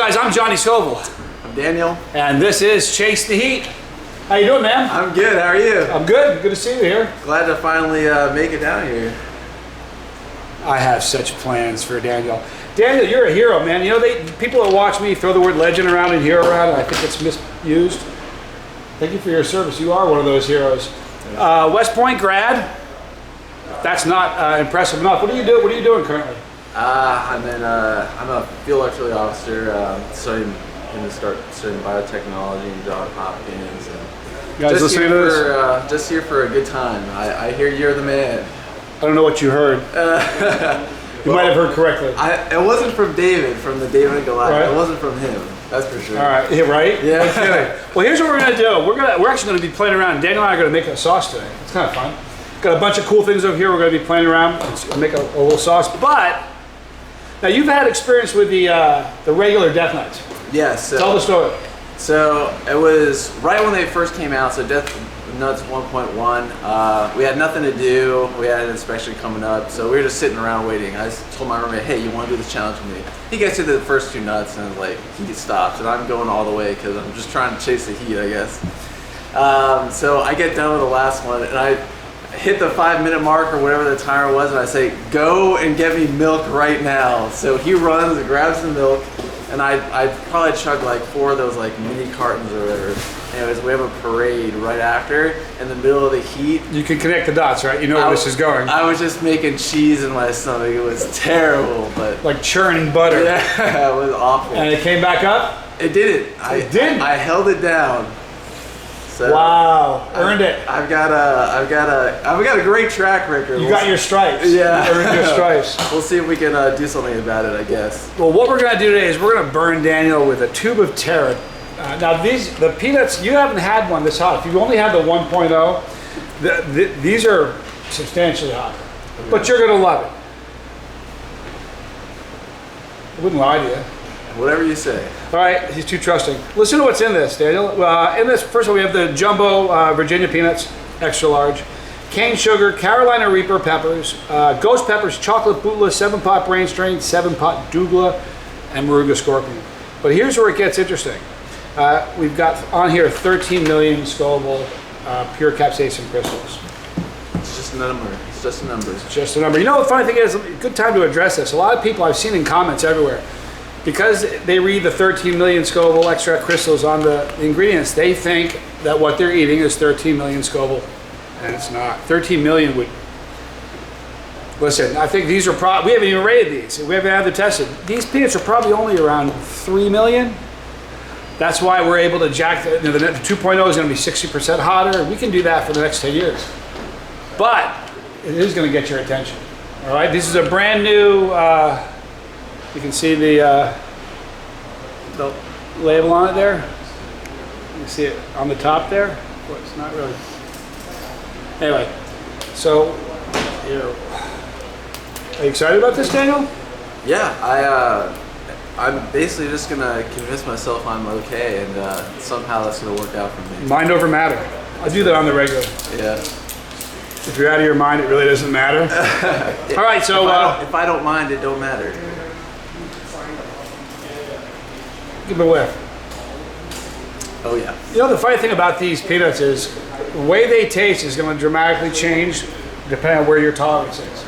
guys, I'm Johnny Scoville. I'm Daniel. And this is Chase the Heat. How you doing, man? I'm good, how are you? I'm good, good to see you here. Glad to finally make it down here. I have such plans for Daniel. Daniel, you're a hero, man. You know, people that watch me throw the word legend around and hero around, and I think it's misused. Thank you for your service. You are one of those heroes. West Point grad. That's not impressive enough. What do you do? What are you doing currently? I'm a field artillery officer, studying biotechnology and John Hopkins. And You guys listening to this? Just here for a good time. I hear you're the man. I don't know what you heard. You might have heard correctly. It wasn't from David, from the David and Goliath. Right. It wasn't from him. That's for sure. All right, yeah, right? Yeah. Okay. Well, here's what we're gonna do. We're actually gonna be playing around. Daniel and I are gonna make a sauce today. It's kind of fun. Got a bunch of cool things over here. We're gonna be playing around and make a little sauce. But now you've had experience with the regular Death Nuts. Yes. Tell the story. So it was right when they first came out. So Death Nuts 1.1. We had nothing to do. We had an inspection coming up, so we were just sitting around waiting. I just told my roommate, "Hey, you want to do this challenge with me?" He gets to the first two nuts, and like he stops, and I'm going all the way because I'm just trying to chase the heat, I guess. So I get done with the last one, and I hit the 5-minute mark or whatever the timer was, and I say, "Go and get me milk right now." So he runs and grabs the milk, and I probably chugged like 4 of those like mini cartons or whatever. Anyways, we have a parade right after in the middle of the heat. You can connect the dots, right? You know where this is going. I was just making cheese in my stomach. It was terrible, but like churning butter. Yeah, it was awful. And it came back up? It didn't. It didn't? I held it down. So wow, earned it. I've got a great track record. You got your stripes. Yeah. You earned your stripes. We'll see if we can do something about it, I guess. Well, what we're gonna do today is we're gonna burn Daniel with a tube of terror. Now the peanuts, you haven't had one this hot. If you've only had the 1.0, these are substantially hot. Okay. But you're gonna love it. I wouldn't lie to you. Whatever you say. All right, he's too trusting. Listen to what's in this, Daniel. In this, first of all, we have the jumbo Virginia peanuts, extra large, cane sugar, Carolina Reaper peppers, ghost peppers, chocolate Butla, 7-pot brain strain, 7-pot Douglas, and Moruga scorpion. But here's where it gets interesting. We've got on here 13 million Scoville pure capsaicin crystals. It's just a number. It's just a number. It's just a number. You know, the funny thing is, good time to address this. A lot of people I've seen in comments everywhere, because they read the 13 million Scoville extract crystals on the ingredients, they think that what they're eating is 13 million Scoville, and it's not. 13 million would... Listen, I think these are we haven't even rated these. We haven't had them tested. These peanuts are probably only around 3 million. That's why we're able to jack the 2.0 is going to be 60% hotter. We can do that for the next 10 years. But it is going to get your attention. All right, this is a brand new, you can see the label on it there. You see it on the top there? Well, it's not really. Anyway, so here. Are you excited about this, Daniel? Yeah, I'm basically just gonna convince myself I'm okay, and somehow that's gonna work out for me. Mind over matter. I do that on the regular. Yeah. If you're out of your mind, it really doesn't matter. All right, so if I don't mind, it don't matter. Give it a whiff. Oh yeah. You know, the funny thing about these peanuts is the way they taste is going to dramatically change depending on where your tolerance is.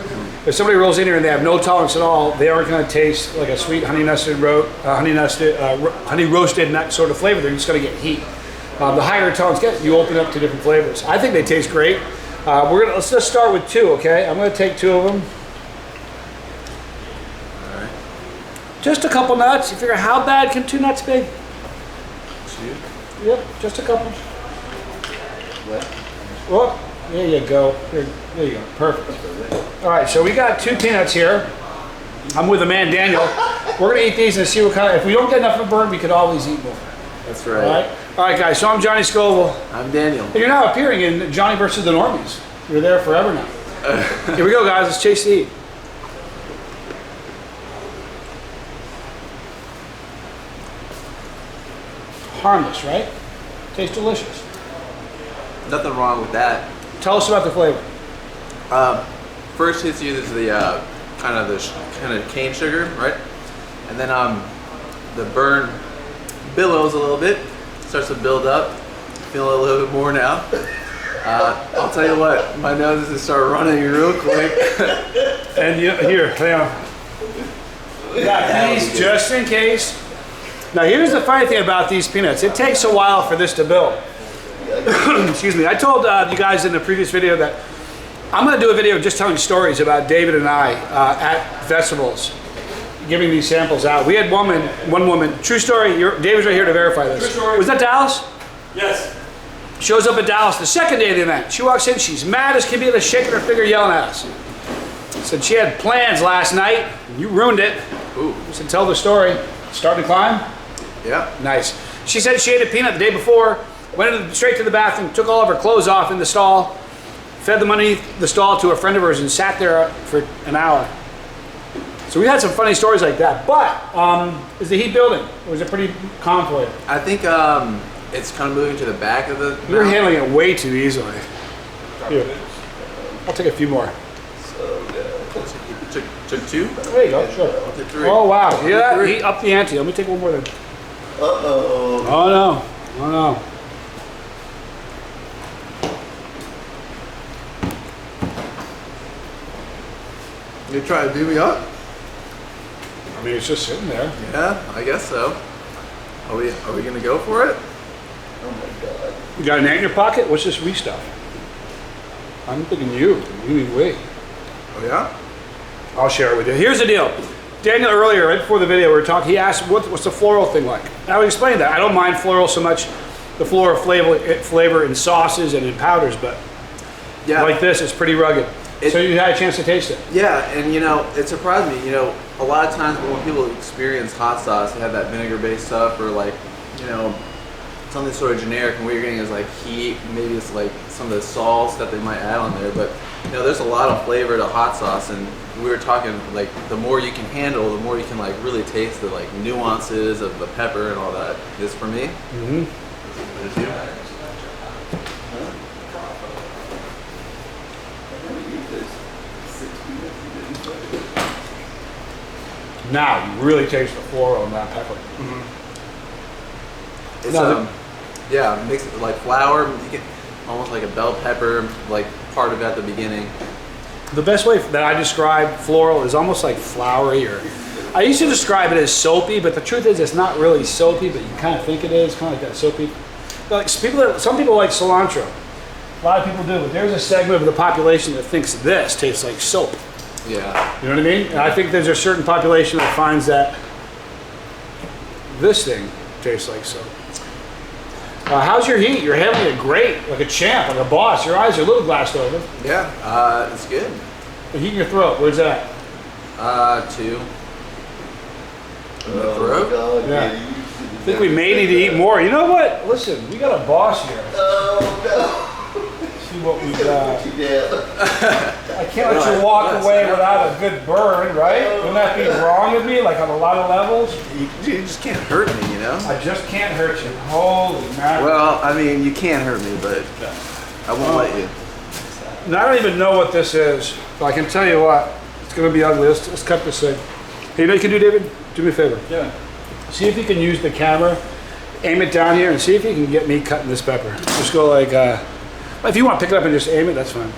If somebody rolls in here and they have no tolerance at all, they aren't going to taste like a sweet honey roasted nut sort of flavor. They're just going to get heat. The higher tolerance gets, you open up to different flavors. I think they taste great. Let's just start with 2, okay? I'm going to take 2 of them. All right. Just a couple nuts. You figure, how bad can 2 nuts be? 2? Yep, just a couple. What? Oh, there you go. There you go. Perfect. All right, so we got 2 peanuts here. I'm with the man Daniel. We're gonna eat these and see what kind of. If we don't get enough of a burn, we could always eat more. That's right. All right, guys. So I'm Johnny Scoville. I'm Daniel. And you're now appearing in Johnny versus the Normies. You're there forever now. Here we go, guys. Let's chase the heat. Harmless, right? Tastes delicious. Nothing wrong with that. Tell us about the flavor. First hits you is the kind of cane sugar, right? And then the burn billows a little bit, starts to build up. Feeling a little bit more now. I'll tell you what, my nose is starting running real quick. And here, hang on. Got these just in case. Now here's the funny thing about these peanuts. It takes a while for this to build. Excuse me. I told you guys in the previous video that I'm going to do a video just telling stories about David and I at festivals, giving these samples out. We had one woman, true story, David's right here to verify this. True story. Was that Dallas? Yes. Shows up at Dallas the second day of the event. She walks in, she's mad as can be, shaking her finger, yelling at us. Said she had plans last night, and you ruined it. Ooh. I said, tell the story. Starting to climb? Yeah. Nice. She said she ate a peanut the day before, went straight to the bathroom, took all of her clothes off in the stall, fed them underneath the stall to a friend of hers, and sat there for an hour. So we had some funny stories like that. But is the heat building, or is it pretty calm for you? I think it's kind of moving to the back of the You're mouth. handling it way too easily. Here, I'll take a few more. Took two? There you go, sure. I'll take three. Oh wow, you hear that? Three. He upped the ante. Let me take one more then. Uh-oh. Oh no, oh no. You trying to do me up? I mean, it's just sitting there. Yeah, I guess so. Are we gonna go for it? Oh my God. You got an ant in your pocket? What's this wee stuff? I'm thinking you. You mean we. Oh yeah? I'll share it with you. Here's the deal. Daniel earlier, right before the video, we were talking, he asked, what's the floral thing like? And I would explain that. I don't mind floral so much, the floral flavor in sauces and in powders, but Yeah. like this, it's pretty rugged. So you had a chance to taste it. Yeah, and you know, it surprised me. You know, a lot of times when people experience hot sauce, they have that vinegar-based stuff, or like, you know, something sort of generic, and what you're getting is like heat. Maybe it's like some of the salts that they might add on there, but you know, there's a lot of flavor to hot sauce, and we were talking like the more you can handle, the more you can like really taste the like nuances of the pepper and all that. Is for me. Mm-hmm. Is you? Now you really taste the floral in that pepper. It's No, yeah, mix it with like flour. You get almost like a bell pepper, like part of it at the beginning. The best way that I describe floral is almost like flowery, or I used to describe it as soapy, but the truth is it's not really soapy, but you kind of think it is, kind of like that soapy. Like some people like cilantro. A lot of people do, but there's a segment of the population that thinks this tastes like soap. Yeah. You know what I mean? And I think there's a certain population that finds that this thing tastes like soap. How's your heat? You're handling it great, like a champ, like a boss. Your eyes are a little glassed over. Yeah, it's good. The heat in your throat, where's that? 2. In the Oh throat? my God. Yeah. Yeah. I think we may need to eat more. You know what? Listen, we got a boss here. Oh See what we no. got. Put you down. I can't let you walk away without a good burn, right? Wouldn't that be wrong with me, like on a lot of levels? You just can't hurt me, you know? I just can't hurt you. Holy mackerel. Well, I mean, you can't hurt me, but I won't let you. And I don't even know what this is, but I can tell you what, it's going to be ugly. Let's cut this thing. Hey, you know what you can do, David? Do me a favor. Yeah. See if you can use the camera, aim it down here, and see if you can get me cutting this pepper. Just go like, if you want to pick it up and just aim it, that's fine.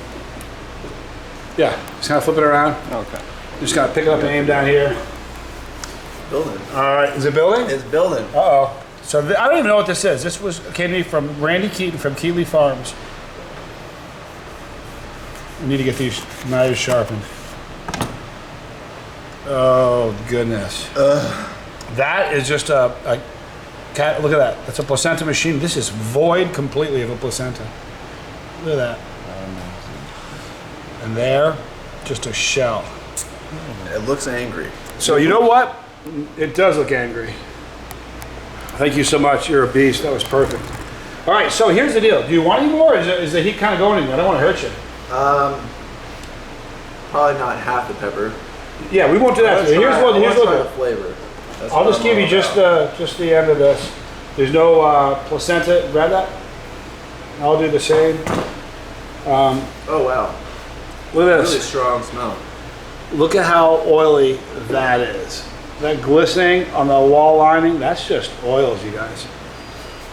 Yeah, just kind of flip it around. Okay. Just kind of pick it up and aim down here. Building. All right, is it building? It's building. Uh-oh. So I don't even know what this is. This came to me from Randy Keaton from Keeley Farms. I need to get these knives sharpened. Oh, goodness. That is just a cat. Look at that. That's a placenta machine. This is void completely of a placenta. Look at that. And there, just a shell. It looks angry. So you know what? It does look angry. Thank you so much. You're a beast. That was perfect. All right, so here's the deal. Do you want any more, or is the heat kind of going in? I don't want to hurt you. Probably not half the pepper. Yeah, we won't do that. Here's what the we'll do. flavor. That's I'll what just I'm give all you just about. the end of this. There's no placenta. Grab that. I'll do the same. Oh wow. Look at Really this. strong smell. Look at how oily that is. that glistening on the wall lining, that's just oils, you guys.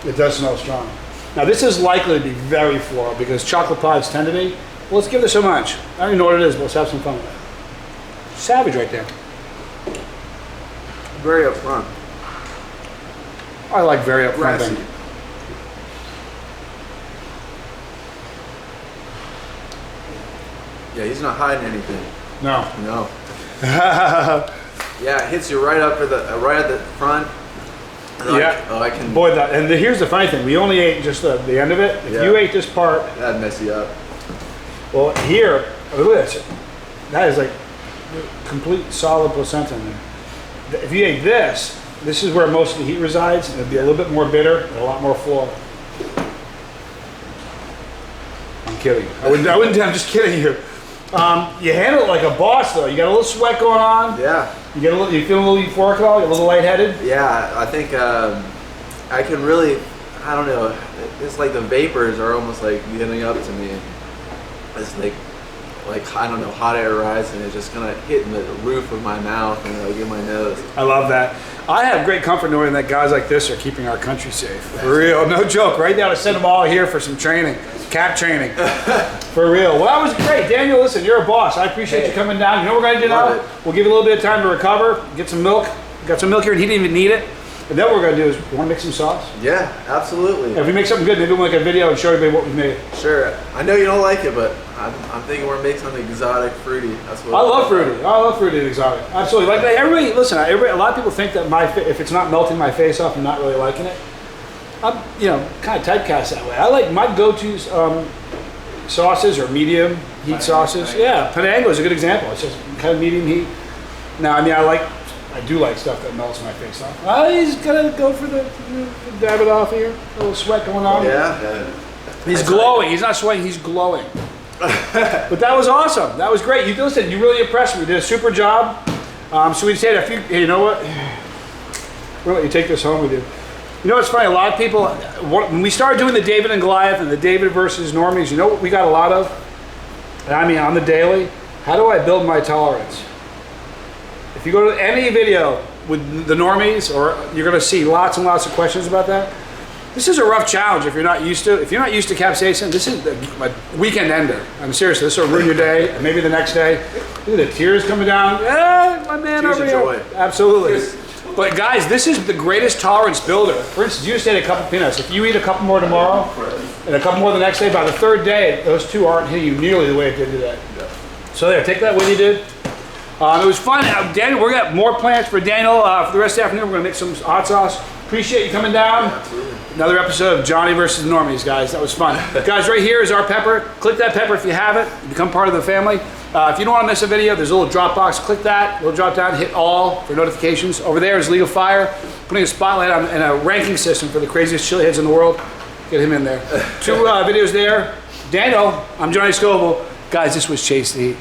It does smell strong. Now this is likely to be very floral because chocolate pies tend to be. Well, let's give this a munch. I don't even know what it is, but let's have some fun with it. Savage right there. Very upfront. I like very upfront Grassy. things. Yeah, he's not hiding anything. No. No. Yeah, it hits you right up right at the front. And Yeah. like, oh, I can. Boy, here's the funny thing. We only ate just the end of it. If Yeah. you ate this part, That'd mess you up. well, here, look at this. That is like complete solid placenta in there. If you ate this, this is where most of the heat resides. And it'd be a little bit more bitter and a lot more floral. I'm kidding. I wouldn't. I'm just kidding you. You handle it like a boss, though. You got a little sweat going on. Yeah. You get a little. You feel a little euphoric at all? You're a little lightheaded. Yeah, I think I can really. I don't know. It's like the vapors are almost like getting up to me. It's like I don't know, hot air rising. It's just gonna hit in the roof of my mouth and like in my nose. I love that. I have great comfort knowing that guys like this are keeping our country safe. For real, no joke. Right now, to send them all here for some training, cap training. For real. Well, that was great, Daniel. Listen, you're a boss. I appreciate you coming down. You know what we're gonna do Love now? it. We'll give you a little bit of time to recover, get some milk. Got some milk here, and he didn't even need it. And then what we're gonna do is, you want to make some sauce? Yeah, absolutely. If we make something good, maybe we'll make a video and show everybody what we made. Sure. I know you don't like it, but I'm thinking we're making something exotic, fruity. That's what I love fruity. I love fruity and exotic. Absolutely. Like everybody, listen. A lot of people think that if it's not melting my face off, I'm not really liking it. I'm, kind of typecast that way. I like my go-to sauces or medium heat sauces. Yeah, Penango is a good example. It's just kind of medium heat. Now, I mean, I do like stuff that melts my face off. He's gonna go for the dab it off here. A little sweat going on. Yeah. He's glowing. He's not sweating. He's glowing. But that was awesome. That was great. You listen. You really impressed me. You did a super job. So we said, hey, you know what? We'll let you take this home with you. You know what's funny? A lot of people, when we started doing the David and Goliath and the David versus Normies, you know what we got a lot of? And I mean, on the daily. How do I build my tolerance? If you go to any video with the Normies, or you're going to see lots and lots of questions about that. This is a rough challenge if you're not used to. If you're not used to capsaicin, this is a weekend ender. I'm serious. This will ruin your day, and maybe the next day. Look at the tears coming down. My man Tears over of here. joy. Absolutely. But guys, this is the greatest tolerance builder. For instance, you just ate a couple peanuts. If you eat a couple more tomorrow, and a couple more the next day, by the third day, those two aren't hitting you nearly the way it did today. So there, take that with you, dude. It was fun. Daniel, we're gonna have more plans for Daniel for the rest of the afternoon. We're gonna make some hot sauce. Appreciate you coming down. Absolutely. Another episode of Johnny versus the Normies, guys. That was fun. Guys, right here is our pepper. Click that pepper if you have it. Become part of the family. If you don't want to miss a video, there's a little drop box. Click that. We'll drop down, hit all for notifications. Over there is League of Fire, putting a spotlight on and a ranking system for the craziest chili heads in the world. Get him in there. Two videos there. Daniel, I'm Johnny Scoville. Guys, this was Chase the Heat.